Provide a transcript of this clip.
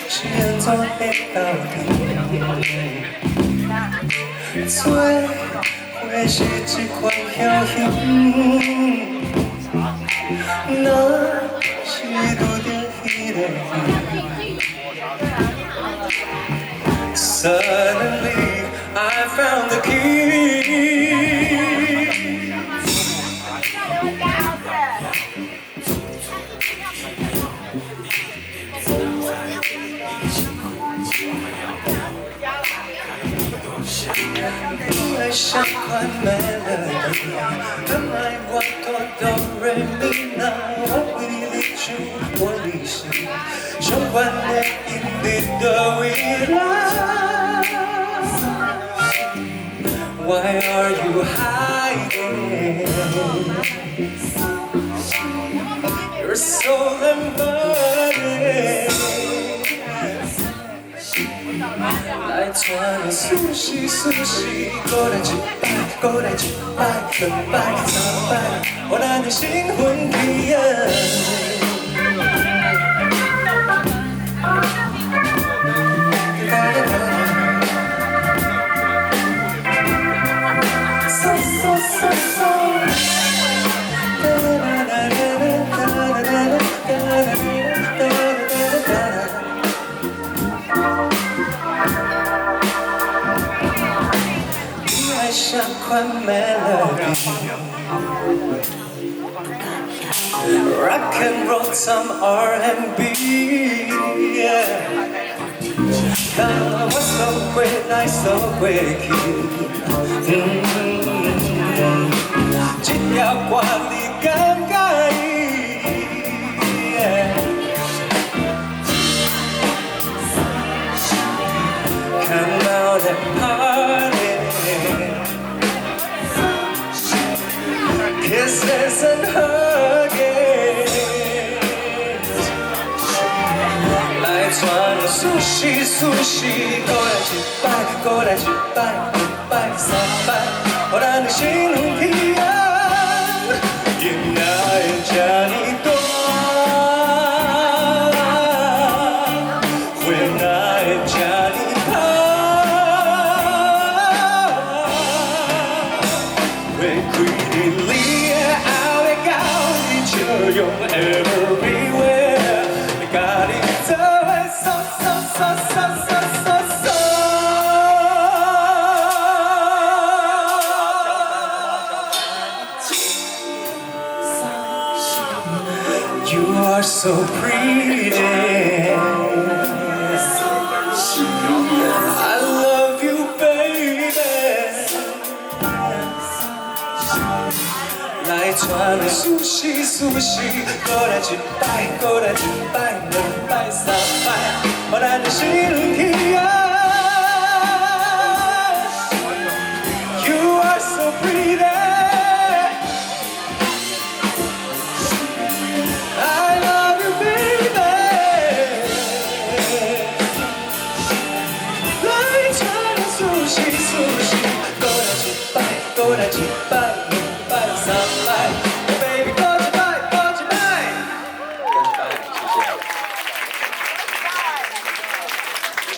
是安怎的到底？做伙是一款侥幸，若是拄着彼个伊。Suddenly I found the key. I 像款 melody， 敢爱我弹哆来咪那，我为你唱，我理想，上悬的音佇佗位啦。Why are you hiding? You're so embodied. 来攢予四序四序，过来一摆，过来一摆，两摆三摆，予咱的身份起啊！像款 melody， rock and roll some R&B， 当我走过来走过去，这条歌你敢不敢？Come out and party。Kisses and hugging， 来攢予四序四序，过来一摆，过来一摆，两摆三摆，予咱的身份起啊！因哪会这呢大？会哪会这呢香？会开你里？用 everywhere， 甲你做伙so。You are so pretty. I love you, baby. 来攢予四序四序，过来一摆，过来一摆，两摆三摆，予咱的身份起啊！ You are so pretty. I love you, baby. 来攢予四序四序，过来一摆，过来一摆。